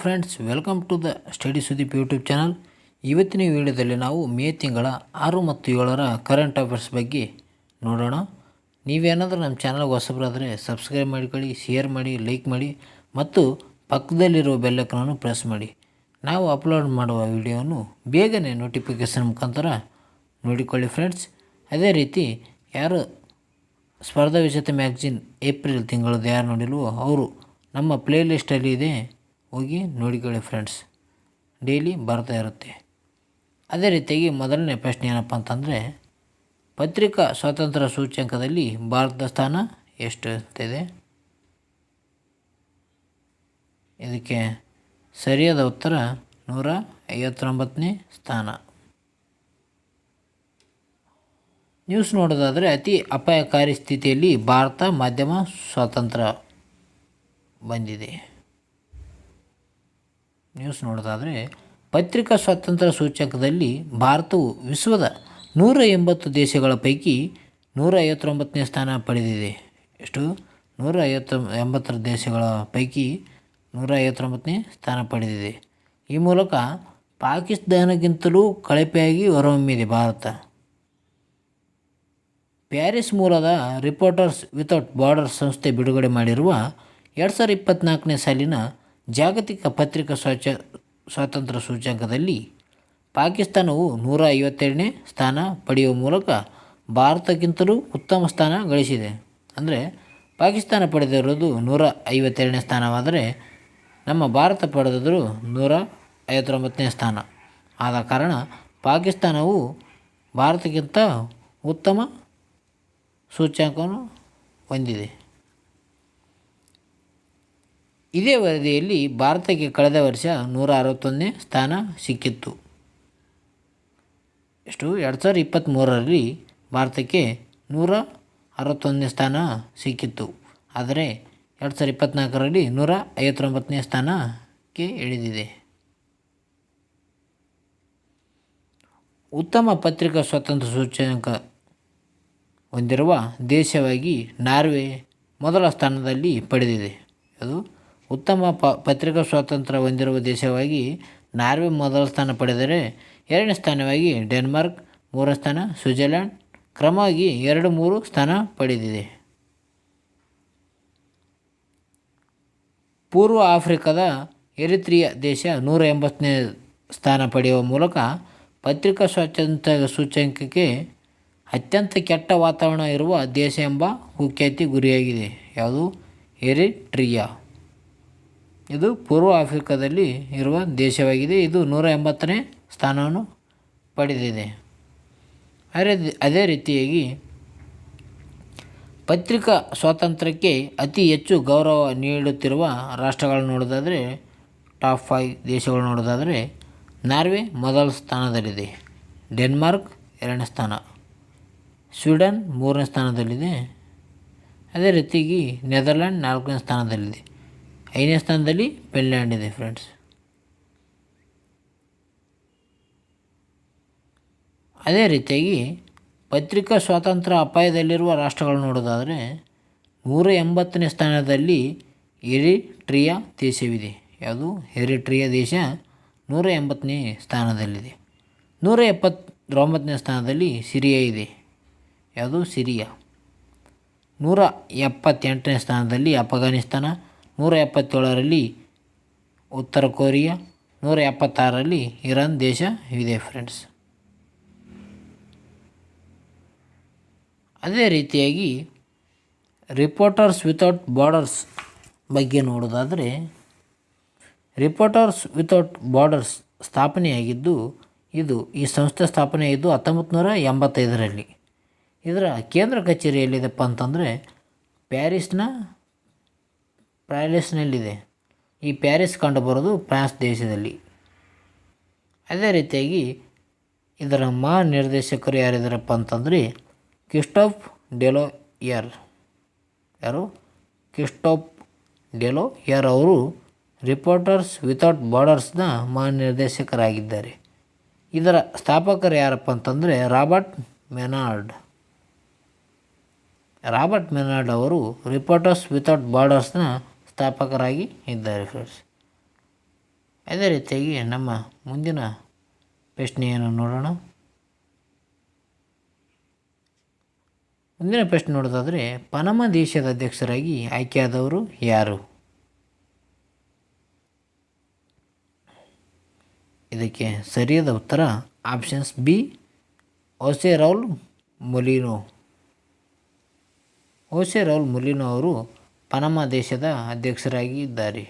Friends, welcome to the study Sudeep YouTube channel. ಇವತ್ತಿನ ವಿಡಿಯೋದಲ್ಲಿ ನಾವು ಮೇ ತಿಂಗಳ 6 ಮತ್ತು 7ರ ಕರೆಂಟ್ ಅಫೇರ್ಸ್ ಬಗ್ಗೆ ನೋಡೋಣ. ನೀವೇನಾದರೂ ನಮ್ಮ ಚಾನಲ್ಗೆ ಹೊಸಬರಾದರೆ ಸಬ್ಸ್ಕ್ರೈಬ್ ಮಾಡಿಕೊಳ್ಳಿ, ಶೇರ್ ಮಾಡಿ, ಲೈಕ್ ಮಾಡಿ ಮತ್ತು ಪಕ್ಕದಲ್ಲಿರುವ ಬೆಲ್ಲೈಕನನ್ನು ಪ್ರೆಸ್ ಮಾಡಿ. ನಾವು ಅಪ್ಲೋಡ್ ಮಾಡುವ ವಿಡಿಯೋವನ್ನು ಬೇಗನೆ ನೋಟಿಫಿಕೇಷನ್ ಮುಖಾಂತರ ನೋಡಿಕೊಳ್ಳಿ ಫ್ರೆಂಡ್ಸ್. ಅದೇ ರೀತಿ ಯಾರು ಸ್ಪರ್ಧಾ ವಿಜೇತ ಮ್ಯಾಗ್ಝಿನ್ ಏಪ್ರಿಲ್ ತಿಂಗಳದ್ದು ಯಾರು ನೋಡಿಲ್ವೋ ಅವರು ನಮ್ಮ ಪ್ಲೇ ಲಿಸ್ಟಲ್ಲಿ ಇದೆ, ಹೋಗಿ ನೋಡಿಕೊಳ್ಳಿ ಫ್ರೆಂಡ್ಸ್. ಡೈಲಿ ಬರ್ತಾ ಇರುತ್ತೆ. ಅದೇ ರೀತಿಯಾಗಿ ಮೊದಲನೇ ಪ್ರಶ್ನೆ ಏನಪ್ಪ ಅಂತಂದರೆ, ಪತ್ರಿಕಾ ಸ್ವಾತಂತ್ರ್ಯ ಸೂಚ್ಯಂಕದಲ್ಲಿ ಭಾರತದ ಸ್ಥಾನ ಎಷ್ಟು ಅಂತಿದೆ. ಇದಕ್ಕೆ ಸರಿಯಾದ ಉತ್ತರ 159ನೇ ಸ್ಥಾನ. ನ್ಯೂಸ್ ನೋಡೋದಾದರೆ, ಅತಿ ಅಪಾಯಕಾರಿ ಸ್ಥಿತಿಯಲ್ಲಿ ಭಾರತ ಮಾಧ್ಯಮ ಸ್ವಾತಂತ್ರ್ಯ ಬಂದಿದೆ. ನ್ಯೂಸ್ ನೋಡೋದಾದರೆ, ಪತ್ರಿಕಾ ಸ್ವಾತಂತ್ರ್ಯ ಸೂಚ್ಯಂಕದಲ್ಲಿ ಭಾರತವು ವಿಶ್ವದ 180 ದೇಶಗಳ ಪೈಕಿ 159ನೇ ಸ್ಥಾನ ಪಡೆದಿದೆ. ಎಷ್ಟು? 180 ದೇಶಗಳ ಪೈಕಿ 159ನೇ ಸ್ಥಾನ ಪಡೆದಿದೆ. ಈ ಮೂಲಕ ಪಾಕಿಸ್ತಾನಕ್ಕಿಂತಲೂ ಕಳಪೆಯಾಗಿ ಹೊರಹೊಮ್ಮಿದೆ ಭಾರತ. ಪ್ಯಾರಿಸ್ ಮೂಲದ ರಿಪೋರ್ಟರ್ಸ್ ವಿತೌಟ್ ಬಾರ್ಡರ್ಸ್ ಸಂಸ್ಥೆ ಬಿಡುಗಡೆ ಮಾಡಿರುವ 2024ನೇ ಸಾಲಿನ ಜಾಗತಿಕ ಪತ್ರಿಕಾ ಸ್ವಾತಂತ್ರ್ಯ ಸೂಚ್ಯಂಕದಲ್ಲಿ ಪಾಕಿಸ್ತಾನವು 152ನೇ ಸ್ಥಾನ ಪಡೆಯುವ ಮೂಲಕ ಭಾರತಕ್ಕಿಂತಲೂ ಉತ್ತಮ ಸ್ಥಾನ ಗಳಿಸಿದೆ. ಅಂದರೆ ಪಾಕಿಸ್ತಾನ ಪಡೆದಿರೋದು 152ನೇ ಸ್ಥಾನವಾದರೆ ನಮ್ಮ ಭಾರತ ಪಡೆದಿದ್ದರೂ 159ನೇ ಸ್ಥಾನ. ಆದ ಕಾರಣ ಪಾಕಿಸ್ತಾನವು ಭಾರತಕ್ಕಿಂತ ಉತ್ತಮ ಸೂಚ್ಯಂಕವನ್ನು ಹೊಂದಿದೆ. ಇದೇ ವರದಿಯಲ್ಲಿ ಭಾರತಕ್ಕೆ ಕಳೆದ ವರ್ಷ 161ನೇ ಸ್ಥಾನ ಸಿಕ್ಕಿತ್ತು. ಎಷ್ಟು? 2023ರಲ್ಲಿ ಭಾರತಕ್ಕೆ 161ನೇ ಸ್ಥಾನ ಸಿಕ್ಕಿತ್ತು. ಆದರೆ 2024ರಲ್ಲಿ 159ನೇ ಸ್ಥಾನಕ್ಕೆ ಇಳಿದಿದೆ. ಉತ್ತಮ ಪತ್ರಿಕಾ ಸ್ವಾತಂತ್ರ್ಯ ಸೂಚ್ಯಂಕ ಹೊಂದಿರುವ ದೇಶವಾಗಿ ನಾರ್ವೆ ಮೊದಲ ಸ್ಥಾನದಲ್ಲಿ ಪಡೆದಿದೆ. ಅದು ಉತ್ತಮ ಪತ್ರಿಕಾ ಸ್ವಾತಂತ್ರ್ಯ ಹೊಂದಿರುವ ದೇಶವಾಗಿ ನಾರ್ವೆ ಮೊದಲ ಸ್ಥಾನ ಪಡೆದರೆ, ಎರಡನೇ ಸ್ಥಾನವಾಗಿ ಡೆನ್ಮಾರ್ಕ್, ಮೂರನೇ ಸ್ಥಾನ ಸ್ವಿಟ್ಜರ್ಲ್ಯಾಂಡ್ ಕ್ರಮವಾಗಿ 2-3 ಸ್ಥಾನ ಪಡೆದಿದೆ. ಪೂರ್ವ ಆಫ್ರಿಕಾದ ಎರಿತ್ರಿಯಾ ದೇಶ 180ನೇ ಸ್ಥಾನ ಪಡೆಯುವ ಮೂಲಕ ಪತ್ರಿಕಾ ಸ್ವಾತಂತ್ರ್ಯ ಸೂಚ್ಯಂಕಕ್ಕೆ ಅತ್ಯಂತ ಕೆಟ್ಟ ವಾತಾವರಣ ಇರುವ ದೇಶ ಎಂಬ ಕುಖ್ಯಾತಿ ಗುರಿಯಾಗಿದೆ. ಯಾವುದು? ಎರಿಟ್ರಿಯಾ. ಇದು ಪೂರ್ವ ಆಫ್ರಿಕಾದಲ್ಲಿ ಇರುವ ದೇಶವಾಗಿದೆ. ಇದು 180ನೇ ಸ್ಥಾನವನ್ನು ಪಡೆದಿದೆ. ಅದೇ ರೀತಿಯಾಗಿ ಪತ್ರಿಕಾ ಸ್ವಾತಂತ್ರ್ಯಕ್ಕೆ ಅತಿ ಹೆಚ್ಚು ಗೌರವ ನೀಡುತ್ತಿರುವ ರಾಷ್ಟ್ರಗಳನ್ನು ನೋಡೋದಾದರೆ, ಟಾಪ್ 5 ದೇಶಗಳು ನೋಡೋದಾದರೆ, ನಾರ್ವೆ ಮೊದಲ ಸ್ಥಾನದಲ್ಲಿದೆ, ಡೆನ್ಮಾರ್ಕ್ 2ನೇ ಸ್ಥಾನ, ಸ್ವೀಡನ್ 3ನೇ ಸ್ಥಾನದಲ್ಲಿದೆ. ಅದೇ ರೀತಿಯಾಗಿ ನೆದರ್ಲ್ಯಾಂಡ್ 4ನೇ ಸ್ಥಾನದಲ್ಲಿದೆ. 5ನೇ ಸ್ಥಾನದಲ್ಲಿ ಫಿನ್ಲ್ಯಾಂಡ್ ಇದೆ ಫ್ರೆಂಡ್ಸ್. ಅದೇ ರೀತಿಯಾಗಿ ಪತ್ರಿಕಾ ಸ್ವಾತಂತ್ರ್ಯ ಅಪಾಯದಲ್ಲಿರುವ ರಾಷ್ಟ್ರಗಳು ನೋಡೋದಾದರೆ, 180ನೇ ಸ್ಥಾನದಲ್ಲಿ ಎರಿಟ್ರಿಯಾ ದೇಶವಿದೆ. ಯಾವುದು? ಎರಿಟ್ರಿಯಾ ದೇಶ 180ನೇ ಸ್ಥಾನದಲ್ಲಿದೆ. 179ನೇ ಸ್ಥಾನದಲ್ಲಿ ಸಿರಿಯಾ ಇದೆ. ಯಾವುದು? ಸಿರಿಯಾ. 178ನೇ ಸ್ಥಾನದಲ್ಲಿ ಅಫ್ಘಾನಿಸ್ತಾನ, 177ರಲ್ಲಿ ಉತ್ತರ ಕೊರಿಯಾ, 176ರಲ್ಲಿ ಇರಾನ್ ದೇಶ ಇದೆ ಫ್ರೆಂಡ್ಸ್. ಅದೇ ರೀತಿಯಾಗಿ ರಿಪೋರ್ಟರ್ಸ್ ವಿತೌಟ್ ಬಾರ್ಡರ್ಸ್ ಬಗ್ಗೆ ನೋಡೋದಾದರೆ, ರಿಪೋರ್ಟರ್ಸ್ ವಿತೌಟ್ ಬಾರ್ಡರ್ಸ್ ಸ್ಥಾಪನೆಯಾಗಿದ್ದು, ಈ ಸಂಸ್ಥೆ ಸ್ಥಾಪನೆಯಾಗಿದ್ದು 1985ರಲ್ಲಿ. ಇದರ ಕೇಂದ್ರ ಕಚೇರಿ ಎಲ್ಲಿದೆಪ್ಪ ಅಂತಂದರೆ ಪ್ಯಾರಿಸ್ನಲ್ಲಿದೆ. ಈ ಪ್ಯಾರಿಸ್ ಕಂಡುಬರೋದು ಫ್ರಾನ್ಸ್ ದೇಶದಲ್ಲಿ. ಅದೇ ರೀತಿಯಾಗಿ ಇದರ ಮಹಾನಿರ್ದೇಶಕರು ಯಾರಿದ್ದಾರಪ್ಪ ಅಂತಂದರೆ ಕ್ರಿಸ್ಟೋಫ್ ಡೆಲೋಯರ್. ಯಾರು? ಕ್ರಿಸ್ಟೋಫ್ ಡೆಲೋಯರ್ ಅವರು ರಿಪೋರ್ಟರ್ಸ್ ವಿತೌಟ್ ಬಾರ್ಡರ್ಸ್ನ ಮಹಾನಿರ್ದೇಶಕರಾಗಿದ್ದಾರೆ. ಇದರ ಸ್ಥಾಪಕರು ಯಾರಪ್ಪ ಅಂತಂದರೆ ರಾಬರ್ಟ್ ಮೆನಾರ್ಡ್ ಅವರು ರಿಪೋರ್ಟರ್ಸ್ ವಿತೌಟ್ ಬಾರ್ಡರ್ಸ್ನ ಸ್ಥಾಪಕರಾಗಿ ಇದ್ದಾರೆ ಫ್ರೆಂಡ್ಸ್. ಅದೇ ರೀತಿಯಾಗಿ ನಮ್ಮ ಮುಂದಿನ ಪ್ರಶ್ನೆಯನ್ನು ನೋಡೋಣ. ಮುಂದಿನ ಪ್ರಶ್ನೆ ನೋಡೋದಾದರೆ, ಪನಮ ದೇಶದ ಅಧ್ಯಕ್ಷರಾಗಿ ಆಯ್ಕೆಯಾದವರು ಯಾರು? ಇದಕ್ಕೆ ಸರಿಯಾದ ಉತ್ತರ options B, Jose Raul Mulino. Jose Raul Mulino ಅವರು ಪನಮ ದೇಶದ ಅಧ್ಯಕ್ಷರಾಗಿದ್ದಾರೆ.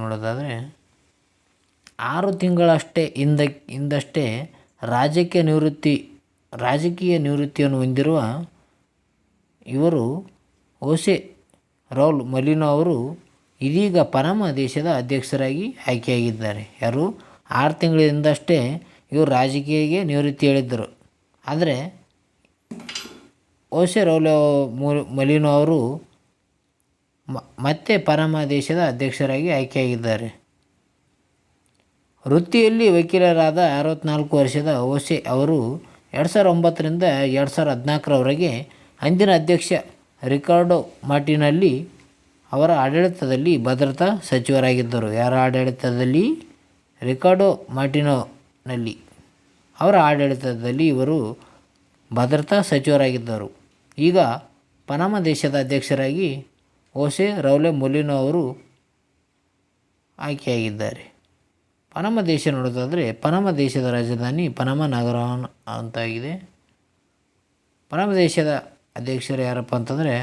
ನೋಡೋದಾದರೆ 6 ತಿಂಗಳಷ್ಟೇ ಹಿಂದಷ್ಟೇ ರಾಜಕೀಯ ನಿವೃತ್ತಿಯನ್ನು ಹೊಂದಿರುವ ಇವರು ಓಸೆ ರೌಲ್ ಮೊಲಿನೋ ಅವರು ಇದೀಗ ಪನಮ ದೇಶದ ಅಧ್ಯಕ್ಷರಾಗಿ ಆಯ್ಕೆಯಾಗಿದ್ದಾರೆ. ಯಾರು? 6 ತಿಂಗಳ ಹಿಂದಷ್ಟೇ ಇವರು ರಾಜಕೀಯಕ್ಕೆ ನಿವೃತ್ತಿ ಹೇಳಿದ್ದರು. ಆದರೆ ಓಸೆ ರೌಲ್ ಮೊಲಿನೋ ಅವರು ಮತ್ತೆ ಪನಮ ದೇಶದ ಅಧ್ಯಕ್ಷರಾಗಿ ಆಯ್ಕೆಯಾಗಿದ್ದಾರೆ. ವೃತ್ತಿಯಲ್ಲಿ ವಕೀಲರಾದ 64 ವರ್ಷದ ಓಸೆ ಅವರು 2009ರಿಂದ 2014ರವರೆಗೆ ಅಂದಿನ ಅಧ್ಯಕ್ಷ ರಿಕಾರ್ಡೋ ಮಾರ್ಟಿನೆಲ್ಲಿ ಅವರ ಆಡಳಿತದಲ್ಲಿ ಭದ್ರತಾ ಸಚಿವರಾಗಿದ್ದರು. ಯಾರ ಆಡಳಿತದಲ್ಲಿ? ರಿಕಾರ್ಡೋ ಮಾರ್ಟಿನೆಲ್ಲಿ ಅವರ ಆಡಳಿತದಲ್ಲಿ ಇವರು ಭದ್ರತಾ ಸಚಿವರಾಗಿದ್ದರು. ಈಗ ಪನಮ ದೇಶದ ಅಧ್ಯಕ್ಷರಾಗಿ ಓಸೆ ರೌಲ್ ಮೊಲಿನೋ ಅವರು ಆಯ್ಕೆಯಾಗಿದ್ದಾರೆ. ಪನಮ ದೇಶ ನೋಡೋದಾದರೆ, ಪನಮ ದೇಶದ ರಾಜಧಾನಿ ಪನಮ ನಗರ ಅಂತಾಗಿದೆ. ಪನಮ ದೇಶದ ಅಧ್ಯಕ್ಷರು ಯಾರಪ್ಪ ಅಂತಂದರೆ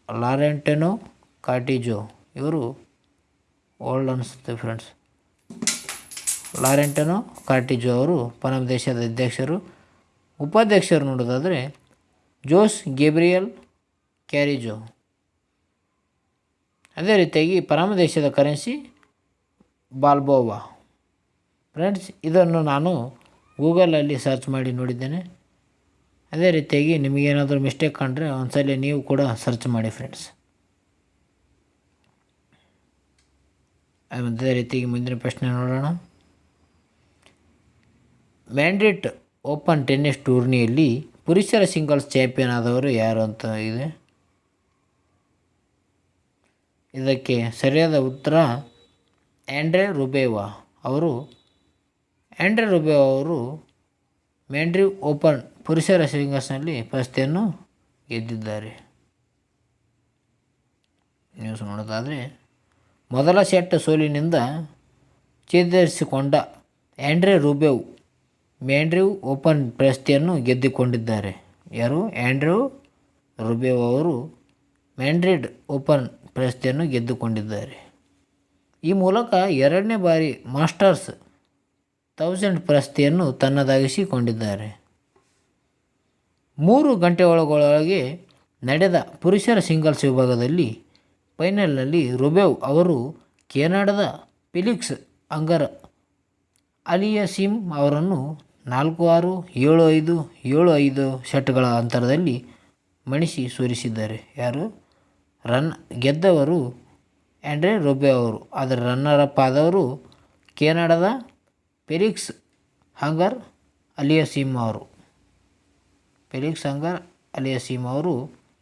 ಲಾರೆಂಟೆನೋ ಕಾರ್ಟಿಜೋ. ಇವರು ಓಲ್ಡ್ ಅನಿಸುತ್ತೆ ಫ್ರೆಂಡ್ಸ್. ಲಾರೆಂಟೆನೋ ಕಾರ್ಟಿಜೋ ಅವರು ಪನಮ ದೇಶದ ಅಧ್ಯಕ್ಷರು. ಉಪಾಧ್ಯಕ್ಷರು ನೋಡೋದಾದರೆ ಜೋಸ್ ಗೇಬ್ರಿಯಲ್ ಕ್ಯಾರಿಜೋ. ಅದೇ ರೀತಿಯಾಗಿ ಪನಮ ದೇಶದ ಕರೆನ್ಸಿ ಬಾಲ್ಬೋವಾ. ಫ್ರೆಂಡ್ಸ್, ಇದನ್ನು ನಾನು ಗೂಗಲಲ್ಲಿ ಸರ್ಚ್ ಮಾಡಿ ನೋಡಿದ್ದೇನೆ. ಅದೇ ರೀತಿಯಾಗಿ ನಿಮಗೇನಾದರೂ ಮಿಸ್ಟೇಕ್ ಕಂಡ್ರೆ ಒಂದ್ಸಲ ನೀವು ಕೂಡ ಸರ್ಚ್ ಮಾಡಿ ಫ್ರೆಂಡ್ಸ್. ಅದೇ ರೀತಿಯಾಗಿ ಮುಂದಿನ ಪ್ರಶ್ನೆ ನೋಡೋಣ. ಮ್ಯಾಡ್ರಿಡ್ ಓಪನ್ ಟೆನ್ನಿಸ್ ಟೂರ್ನಿಯಲ್ಲಿ ಪುರುಷರ ಸಿಂಗಲ್ಸ್ ಚಾಂಪಿಯನ್ ಆದವರು ಯಾರು ಅಂತ ಇದೆ. ಇದಕ್ಕೆ ಸರಿಯಾದ ಉತ್ತರ ಆಂಡ್ರೆ ರುಬೇವಾ ಅವರು. ಆಂಡ್ರೆ ರುಬೇವಾ ಅವರು ಮ್ಯಾಡ್ರಿಡ್ ಓಪನ್ ಪುರುಷರ ಸಿಂಗಲ್ಸ್ನಲ್ಲಿ ಪ್ರಶಸ್ತಿಯನ್ನು ಗೆದ್ದಿದ್ದಾರೆ. ನ್ಯೂಸ್ ನೋಡೋದಾದರೆ, ಮೊದಲ ಸೆಟ್ ಸೋಲಿನಿಂದ ಚೇತರಿಸಿಕೊಂಡ ಆಂಡ್ರೆ ರುಬೇವ್ ಮ್ಯಾಡ್ರಿಡ್ ಓಪನ್ ಪ್ರಶಸ್ತಿಯನ್ನು ಗೆದ್ದುಕೊಂಡಿದ್ದಾರೆ. ಯಾರು? ಆಂಡ್ರೆ ರುಬೇವ್ ಅವರು ಮ್ಯಾಡ್ರಿಡ್ ಓಪನ್ ಪ್ರಶಸ್ತಿಯನ್ನು ಗೆದ್ದುಕೊಂಡಿದ್ದಾರೆ. ಈ ಮೂಲಕ 2ನೇ ಬಾರಿ ಮಾಸ್ಟರ್ಸ್ 1000 ಪ್ರಶಸ್ತಿಯನ್ನು ತನ್ನದಾಗಿಸಿಕೊಂಡಿದ್ದಾರೆ. 3 ಗಂಟೆಯೊಳಗೆ ನಡೆದ ಪುರುಷರ ಸಿಂಗಲ್ಸ್ ವಿಭಾಗದಲ್ಲಿ ಫೈನಲ್ನಲ್ಲಿ ರುಬೇವ್ ಅವರು ಕೆನಡಾದ ಫೆಲಿಕ್ಸ್ ಅಂಗರ್ ಅಲಿಯಸಿಮ್ ಅವರನ್ನು 4-6, 7-5, 7-5 ಸೆಟ್ಗಳ ಅಂತರದಲ್ಲಿ ಮಣಿಸಿ ಸೋಲಿಸಿದ್ದಾರೆ. ಯಾರು? ಗೆದ್ದವರು ಆಂಡ್ರೆ ರುಬೇವ್ ಅವರು. ಆದರೆ ರನ್ನರ್ ಅಪ್ ಆದವರು ಕೆನಡಾದ ಫೆಲಿಕ್ಸ್ ಅಂಗರ್ ಅಲಿಯಸಿಮ್ ಅವರು.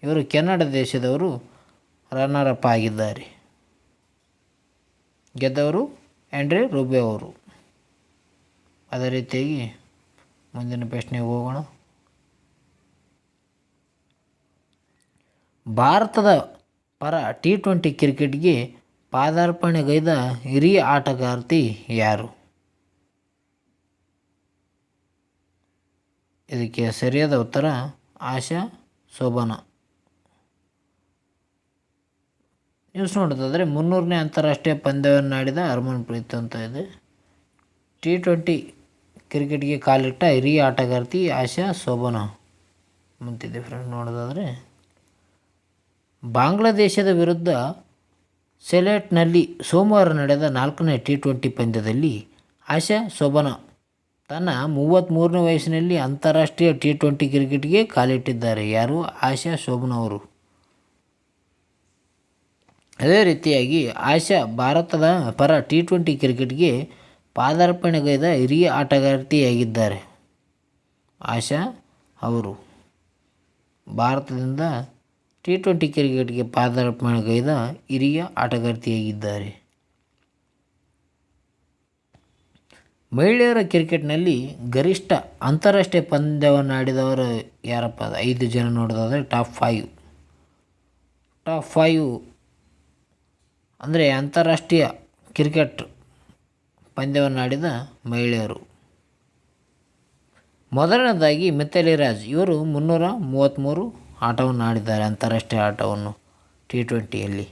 ಇವರು ಕೆನಡಾ ದೇಶದವರು ರನ್ನರ್ ಅಪ್ ಆಗಿದ್ದಾರೆ. ಗೆದ್ದವರು ಆಂಡ್ರೆ ರುಬೇವ್ ಅವರು. ಅದೇ ರೀತಿಯಾಗಿ ಮುಂದಿನ ಪ್ರಶ್ನೆಗೆ ಹೋಗೋಣ. ಭಾರತದ ಪರ T20 ಕ್ರಿಕೆಟ್ಗೆ ಪಾದಾರ್ಪಣೆಗೈದ ಹಿರಿಯ ಆಟಗಾರ್ತಿ ಯಾರು? ಇದಕ್ಕೆ ಸರಿಯಾದ ಉತ್ತರ ಆಶಾ ಶೋಭನಾ. ನ್ಯೂಸ್ ನೋಡೋದಾದರೆ, 300ನೇ ಅಂತಾರಾಷ್ಟ್ರೀಯ ಪಂದ್ಯವನ್ನು ಆಡಿದ ಹರ್ಮನ್ಪ್ರೀತ್ ಅಂತ ಇದೆ. T20 ಕ್ರಿಕೆಟ್ಗೆ ಕಾಲಿಟ್ಟ ಹಿರಿಯ ಆಟಗಾರ್ತಿ ಆಶಾ ಶೋಭನಾ ಅಂತಿದೆ ಫ್ರೆಂಡ್. ನೋಡೋದಾದರೆ, ಬಾಂಗ್ಲಾದೇಶದ ವಿರುದ್ಧ ಸೆಲೆಟ್ನಲ್ಲಿ ಸೋಮವಾರ ನಡೆದ 4ನೇ T20 ಪಂದ್ಯದಲ್ಲಿ ಆಶಾ ಶೋಭನಾ ತನ್ನ 33ನೇ ವಯಸ್ಸಿನಲ್ಲಿ ಅಂತಾರಾಷ್ಟ್ರೀಯ T20 ಕ್ರಿಕೆಟ್ಗೆ ಕಾಲಿಟ್ಟಿದ್ದಾರೆ. ಯಾರು? ಆಶಾ ಶೋಭನಾ ಅವರು. ಅದೇ ರೀತಿಯಾಗಿ ಆಶಾ ಭಾರತದ ಪರ T20 ಕ್ರಿಕೆಟ್ಗೆ ಪಾದಾರ್ಪಣೆಗೈದ ಹಿರಿಯ ಆಟಗಾರ್ತಿಯಾಗಿದ್ದಾರೆ. ಆಶಾ ಅವರು ಭಾರತದಿಂದ T20 ಕ್ರಿಕೆಟ್ಗೆ ಪಾದಾರ್ಪಣೆಗೈದ ಹಿರಿಯ ಆಟಗಾರ್ತಿಯಾಗಿದ್ದಾರೆ. ಮಹಿಳೆಯರ ಕ್ರಿಕೆಟ್ನಲ್ಲಿ ಗರಿಷ್ಠ ಅಂತಾರಾಷ್ಟ್ರೀಯ ಪಂದ್ಯವನ್ನು ಆಡಿದವರು ಯಾರಪ್ಪ? 5 ಜನ ನೋಡೋದಾದರೆ ಟಾಪ್ 5 ಅಂದರೆ ಅಂತಾರಾಷ್ಟ್ರೀಯ ಕ್ರಿಕೆಟ್ ಪಂದ್ಯವನ್ನು ಆಡಿದ ಮಹಿಳೆಯರು. ಮೊದಲನೇದಾಗಿ ಮಿಥಾಲಿ ರಾಜ್, ಇವರು 333 ಆಟವನ್ನು ಆಡಿದ್ದಾರೆ, ಅಂತಾರಾಷ್ಟ್ರೀಯ ಆಟವನ್ನು T20ಯಲ್ಲಿ.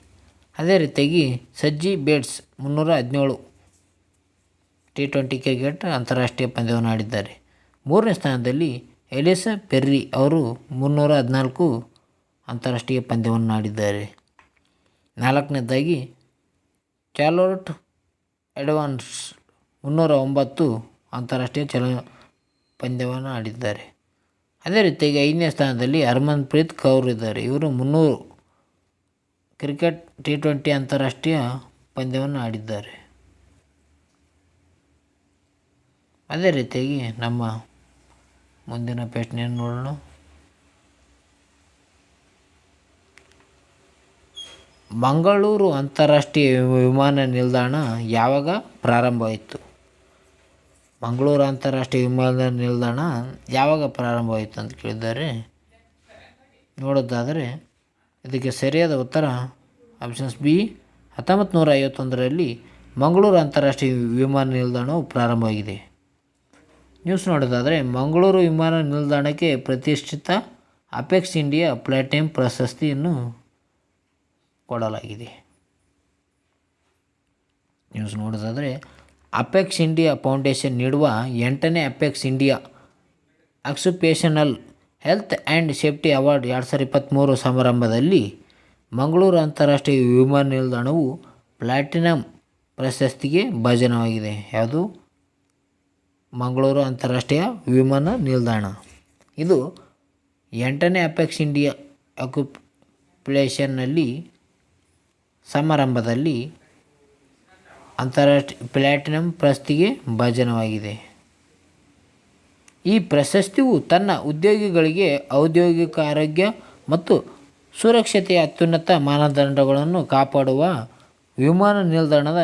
ಅದೇ ರೀತಿಯಾಗಿ ಸಜ್ಜಿ ಬೇಟ್ಸ್ 317 T20 ಕ್ರಿಕೆಟ್ ಅಂತಾರಾಷ್ಟ್ರೀಯ ಪಂದ್ಯವನ್ನು ಆಡಿದ್ದಾರೆ. 3ನೇ ಸ್ಥಾನದಲ್ಲಿ ಎಲಿಸಾ ಪೆರ್ರಿ, ಅವರು 314 ಅಂತಾರಾಷ್ಟ್ರೀಯ ಪಂದ್ಯವನ್ನು ಆಡಿದ್ದಾರೆ. 4ನೇದಾಗಿ ಚಾರ್ಲೋಟ್ ಎಡ್ವಾನ್ಸ್ 309 ಅಂತಾರಾಷ್ಟ್ರೀಯ ಪಂದ್ಯವನ್ನು ಆಡಿದ್ದಾರೆ. ಅದೇ ರೀತಿಯಾಗಿ 5ನೇ ಸ್ಥಾನದಲ್ಲಿ ಹರ್ಮನ್ಪ್ರೀತ್ ಕೌರ್ ಇದ್ದಾರೆ, ಇವರು 300 ಕ್ರಿಕೆಟ್ T20 ಅಂತಾರಾಷ್ಟ್ರೀಯ ಪಂದ್ಯವನ್ನು ಆಡಿದ್ದಾರೆ. ಅದೇ ರೀತಿಯಾಗಿ ನಮ್ಮ ಮುಂದಿನ ಪ್ರಶ್ನೆಯನ್ನು ನೋಡೋಣ. ಮಂಗಳೂರು ಅಂತಾರಾಷ್ಟ್ರೀಯ ವಿಮಾನ ನಿಲ್ದಾಣ ಯಾವಾಗ ಪ್ರಾರಂಭವಾಯಿತು? ಮಂಗಳೂರು ಅಂತಾರಾಷ್ಟ್ರೀಯ ವಿಮಾನ ನಿಲ್ದಾಣ ಯಾವಾಗ ಪ್ರಾರಂಭವಾಯಿತು ಅಂತ ಕೇಳಿದ್ದಾರೆ. ನೋಡೋದಾದರೆ ಇದಕ್ಕೆ ಸರಿಯಾದ ಉತ್ತರ ಆಪ್ಷನ್ಸ್ ಬಿ, 1951ರಲ್ಲಿ ಮಂಗಳೂರು ಅಂತಾರಾಷ್ಟ್ರೀಯ ವಿಮಾನ ನಿಲ್ದಾಣವು ಪ್ರಾರಂಭವಾಗಿದೆ. ನ್ಯೂಸ್ ನೋಡೋದಾದರೆ ಮಂಗಳೂರು ವಿಮಾನ ನಿಲ್ದಾಣಕ್ಕೆ ಪ್ರತಿಷ್ಠಿತ ಅಪೆಕ್ಸ್ ಇಂಡಿಯಾ ಪ್ಲಾಟಿನಂ ಪ್ರಶಸ್ತಿಯನ್ನು ಕೊಡಲಾಗಿದೆ. ನ್ಯೂಸ್ ನೋಡೋದಾದರೆ ಅಪೆಕ್ಸ್ ಇಂಡಿಯಾ ಫೌಂಡೇಶನ್ ನೀಡುವ 8ನೇ Apex India occupational health and safety award 2023 ಸಮಾರಂಭದಲ್ಲಿ ಮಂಗಳೂರು ಅಂತಾರಾಷ್ಟ್ರೀಯ ವಿಮಾನ ನಿಲ್ದಾಣವು ಪ್ಲಾಟಿನಂ ಪ್ರಶಸ್ತಿಗೆ ಭಾಜನವಾಗಿದೆ. ಯಾವುದು? ಮಂಗಳೂರು ಅಂತಾರಾಷ್ಟ್ರೀಯ ವಿಮಾನ ನಿಲ್ದಾಣ. ಇದು 8ನೇ ಅಪೆಕ್ಸ್ ಇಂಡಿಯಾ ಆಕ್ಯುಪೇಷನ್ನಲ್ಲಿ ಸಮಾರಂಭದಲ್ಲಿ ಅಂತಾರಾಷ್ಟ್ರೀಯ ಪ್ಲಾಟಿನಂ ಪ್ರಶಸ್ತಿಗೆ ಭಾಜನವಾಗಿದೆ. ಈ ಪ್ರಶಸ್ತಿಯು ತನ್ನ ಉದ್ಯೋಗಿಗಳಿಗೆ ಔದ್ಯೋಗಿಕ ಆರೋಗ್ಯ ಮತ್ತು ಸುರಕ್ಷತೆಯ ಅತ್ಯುನ್ನತ ಮಾನದಂಡಗಳನ್ನು ಕಾಪಾಡುವ ವಿಮಾನ ನಿಲ್ದಾಣದ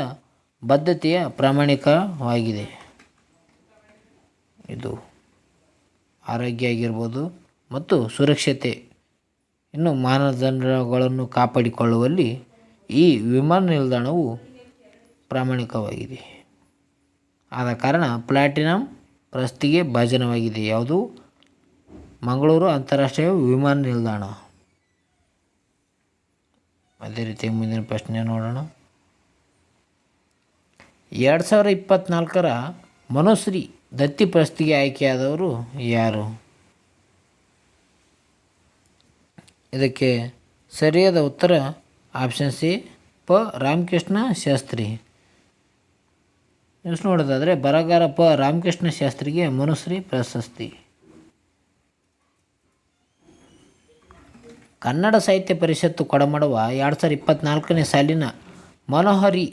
ಬದ್ಧತೆಯ ಪ್ರಮಾಣೀಕವಾಗಿದೆ. ಇದು ಆರೋಗ್ಯ ಆಗಿರ್ಬೋದು ಮತ್ತು ಸುರಕ್ಷತೆ ಮಾನದಂಡಗಳನ್ನು ಕಾಪಾಡಿಕೊಳ್ಳುವಲ್ಲಿ ಈ ವಿಮಾನ ನಿಲ್ದಾಣವು ಪ್ರಾಮಾಣಿಕವಾಗಿದೆ. ಆದ ಕಾರಣ ಪ್ಲಾಟಿನಂ ಪ್ರಶಸ್ತಿಗೆ ಭಾಜನವಾಗಿದೆ. ಯಾವುದು? ಮಂಗಳೂರು ಅಂತಾರಾಷ್ಟ್ರೀಯ ವಿಮಾನ ನಿಲ್ದಾಣ. ಅದೇ ರೀತಿ ಮುಂದಿನ ಪ್ರಶ್ನೆ ನೋಡೋಣ. 2024ರ ಮನುಶ್ರೀ ದತ್ತಿ ಪ್ರಶಸ್ತಿಗೆ ಆಯ್ಕೆಯಾದವರು ಯಾರು? ಇದಕ್ಕೆ ಸರಿಯಾದ ಉತ್ತರ ಆಪ್ಷನ್ ಸಿ, ಪ. ರಾಮಕೃಷ್ಣ ಶಾಸ್ತ್ರಿ. ನ್ಯೂಸ್ ನೋಡೋದಾದರೆ ಬರಹಗಾರ ಪ. ರಾಮಕೃಷ್ಣ ಶಾಸ್ತ್ರಿಗೆ ಮನುಶ್ರೀ ಪ್ರಶಸ್ತಿ. ಕನ್ನಡ ಸಾಹಿತ್ಯ ಪರಿಷತ್ತು ಕೊಡಮಾಡುವ 2024ನೇ ಸಾಲಿನ ಮನೋಹರಿ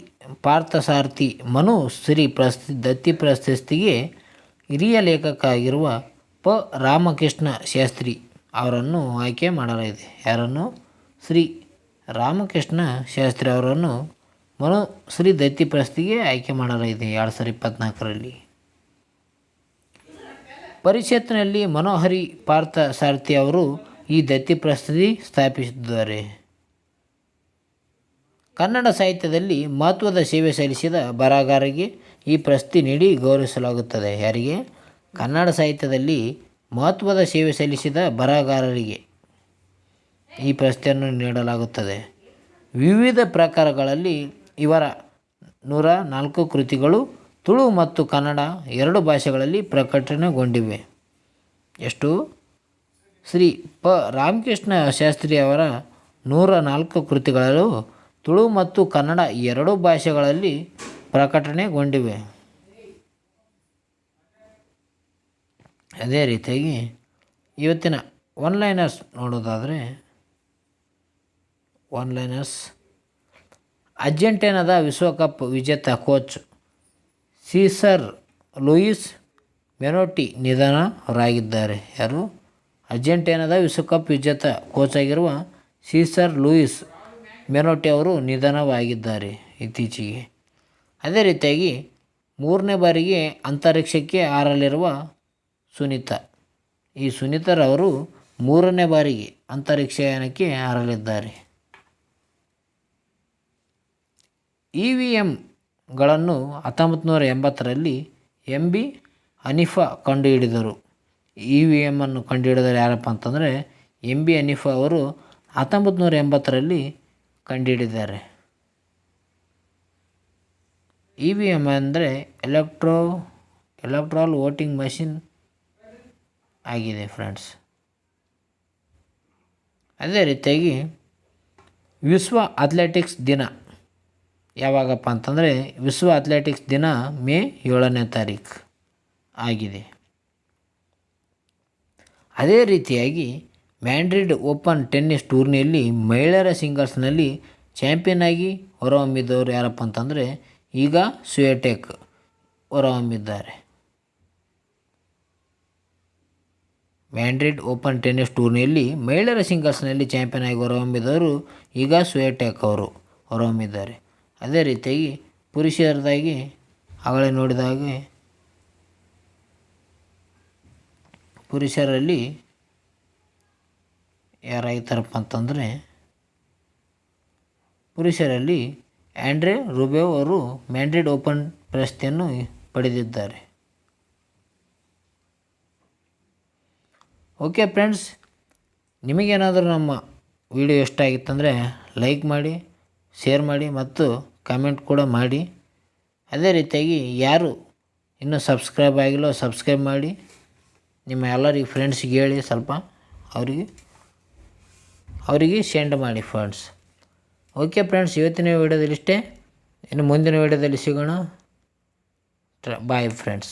ಪಾರ್ಥಸಾರಥಿ ಮನುಶ್ರೀ ದತ್ತಿ ಪ್ರಶಸ್ತಿಗೆ ಹಿರಿಯ ಲೇಖಕ ಆಗಿರುವ ಪ. ರಾಮಕೃಷ್ಣ ಶಾಸ್ತ್ರಿ ಅವರನ್ನು ಆಯ್ಕೆ ಮಾಡಲಾಗಿದೆ. ಯಾರನ್ನು? ಶ್ರೀ ರಾಮಕೃಷ್ಣ ಶಾಸ್ತ್ರಿ ಅವರನ್ನು ಮನುಶ್ರೀ ದತ್ತಿ ಪ್ರಶಸ್ತಿಗೆ ಆಯ್ಕೆ ಮಾಡಲಾಗಿದೆ 2024ರಲ್ಲಿ. ಪರಿಷತ್ನಲ್ಲಿ ಮನೋಹರಿ ಪಾರ್ಥಸಾರಥಿ ಅವರು ಈ ದತ್ತಿ ಪ್ರಶಸ್ತಿ ಸ್ಥಾಪಿಸಿದ್ದಾರೆ. ಕನ್ನಡ ಸಾಹಿತ್ಯದಲ್ಲಿ ಮಹತ್ವದ ಸೇವೆ ಸಲ್ಲಿಸಿದ ಬರಹಗಾರರಿಗೆ ಈ ಪ್ರಶಸ್ತಿ ನೀಡಿ ಗೌರವಿಸಲಾಗುತ್ತದೆ. ಯಾರಿಗೆ? ಕನ್ನಡ ಸಾಹಿತ್ಯದಲ್ಲಿ ಮಹತ್ವದ ಸೇವೆ ಸಲ್ಲಿಸಿದ ಬರಹಗಾರರಿಗೆ ಈ ಪ್ರಶಸ್ತಿಯನ್ನು ನೀಡಲಾಗುತ್ತದೆ. ವಿವಿಧ ಪ್ರಕಾರಗಳಲ್ಲಿ ಇವರ 104 ಕೃತಿಗಳು ತುಳು ಮತ್ತು ಕನ್ನಡ 2 ಭಾಷೆಗಳಲ್ಲಿ ಪ್ರಕಟಣೆಗೊಂಡಿವೆ. ಎಷ್ಟು? ಶ್ರೀ ಪ. ರಾಮಕೃಷ್ಣ ಶಾಸ್ತ್ರಿ ಅವರ 104 ಕೃತಿಗಳು ತುಳು ಮತ್ತು ಕನ್ನಡ 2 ಭಾಷೆಗಳಲ್ಲಿ ಪ್ರಕಟಣೆಗೊಂಡಿವೆ. ಅದೇ ರೀತಿಯಾಗಿ ಇವತ್ತಿನ ಒನ್ಲೈನರ್ಸ್ ನೋಡೋದಾದರೆ ಅರ್ಜೆಂಟೀನಾದ ವಿಶ್ವಕಪ್ ವಿಜೇತ ಕೋಚ್ ಸೀಸರ್ ಲೂಯಿಸ್ ಮೆನೋಟಿ ನಿಧನರಾಗಿದ್ದಾರೆ. ಯಾರು? ಅರ್ಜೆಂಟೀನಾದ ವಿಶ್ವಕಪ್ ವಿಜೇತ ಕೋಚ್ ಆಗಿರುವ ಸೀಸರ್ ಲೂಯಿಸ್ ಮೆನೋಟಿ ಅವರು ನಿಧನವಾಗಿದ್ದಾರೆ ಇತ್ತೀಚೆಗೆ. ಅದೇ ರೀತಿಯಾಗಿ 3ನೇ ಬಾರಿಗೆ ಅಂತರಿಕ್ಷಕ್ಕೆ ಹಾರಲಿರುವ ಸುನೀತಾ, ಈ ಸುನೀತಾರವರು 3ನೇ ಬಾರಿಗೆ ಅಂತರಿಕ್ಷಯಾನಕ್ಕೆ ಹಾರಲಿದ್ದಾರೆ. EVMಗಳನ್ನು 1980ರಲ್ಲಿ MB ಹನೀಫಾ ಕಂಡುಹಿಡಿದರು. EVMನ್ನು ಕಂಡುಹಿಡಿದರೆ ಯಾರಪ್ಪ ಅಂತಂದರೆ MB ಹನೀಫಾ ಅವರು 1980ರಲ್ಲಿ ಕಂಡುಹಿಡಿದ್ದಾರೆ. EVM ಅಂದರೆ ಎಲೆಕ್ಟ್ರಾಲ್ ವೋಟಿಂಗ್ ಮಷಿನ್ ಆಗಿದೆ ಫ್ರೆಂಡ್ಸ್. ಅದೇ ರೀತಿಯಾಗಿ ವಿಶ್ವ ಅಥ್ಲೆಟಿಕ್ಸ್ ದಿನ ಯಾವಾಗಪ್ಪ ಅಂತಂದರೆ ವಿಶ್ವ ಅಥ್ಲೆಟಿಕ್ಸ್ ದಿನ ಮೇ 7ನೇ ತಾರೀಕು ಆಗಿದೆ. ಅದೇ ರೀತಿಯಾಗಿ ಮ್ಯಾಡ್ರಿಡ್ ಓಪನ್ ಟೆನ್ನಿಸ್ ಟೂರ್ನಿಯಲ್ಲಿ ಮಹಿಳೆಯರ ಸಿಂಗಲ್ಸ್ನಲ್ಲಿ ಚಾಂಪಿಯನ್ ಆಗಿ ಹೊರಹೊಮ್ಮಿದವರು ಯಾರಪ್ಪ ಅಂತಂದರೆ ಈಗ ಸ್ವಿಯಾಟೆಕ್ ಹೊರಹೊಮ್ಮಿದ್ದಾರೆ. ಮ್ಯಾಡ್ರಿಡ್ ಓಪನ್ ಟೆನ್ನಿಸ್ ಟೂರ್ನಿಯಲ್ಲಿ ಮಹಿಳೆಯರ ಸಿಂಗಲ್ಸ್ನಲ್ಲಿ ಚಾಂಪಿಯನ್ ಆಗಿ ಹೊರಹೊಮ್ಮಿದವರು ಈಗ ಸ್ವಿಯಾಟೆಕ್ ಅವರು ಹೊರಹೊಮ್ಮಿದ್ದಾರೆ. ಅದೇ ರೀತಿಯಾಗಿ ಪುರುಷರದಾಗಿ ಆಗಲೇ ನೋಡಿದಾಗೆ ಪುರುಷರಲ್ಲಿ ಯಾರಾಗಿದ್ದಾರಪ್ಪ ಅಂತಂದರೆ ಪುರುಷರಲ್ಲಿ ಆಂಡ್ರೆ ರೂಬೆವ್ ಅವರು ಮ್ಯಾಡ್ರಿಡ್ ಓಪನ್ ಪ್ರಶಸ್ತಿಯನ್ನು ಪಡೆದಿದ್ದಾರೆ. ಓಕೆ ಫ್ರೆಂಡ್ಸ್, ನಿಮಗೇನಾದರೂ ನಮ್ಮ ವಿಡಿಯೋ ಇಷ್ಟ ಆಗಿತ್ತಂದರೆ ಲೈಕ್ ಮಾಡಿ, ಶೇರ್ ಮಾಡಿ ಮತ್ತು ಕಾಮೆಂಟ್ ಕೂಡ ಮಾಡಿ. ಅದೇ ರೀತಿಯಾಗಿ ಯಾರು ಇನ್ನೂ ಸಬ್ಸ್ಕ್ರೈಬ್ ಆಗಿಲ್ಲೋ ಸಬ್ಸ್ಕ್ರೈಬ್ ಮಾಡಿ, ನಿಮ್ಮ ಎಲ್ಲರಿಗೆ ಫ್ರೆಂಡ್ಸಿಗೆ ಹೇಳಿ, ಸ್ವಲ್ಪ ಅವರಿಗೆ ಸೆಂಡ್ ಮಾಡಿ ಫ್ರೆಂಡ್ಸ್. ಓಕೆ ಫ್ರೆಂಡ್ಸ್, ಇವತ್ತಿನ ವಿಡಿಯೋದಲ್ಲಿ ಇಷ್ಟೇ. ಇನ್ನು ಮುಂದಿನ ವಿಡಿಯೋದಲ್ಲಿ ಸಿಗೋಣ. Bye friends.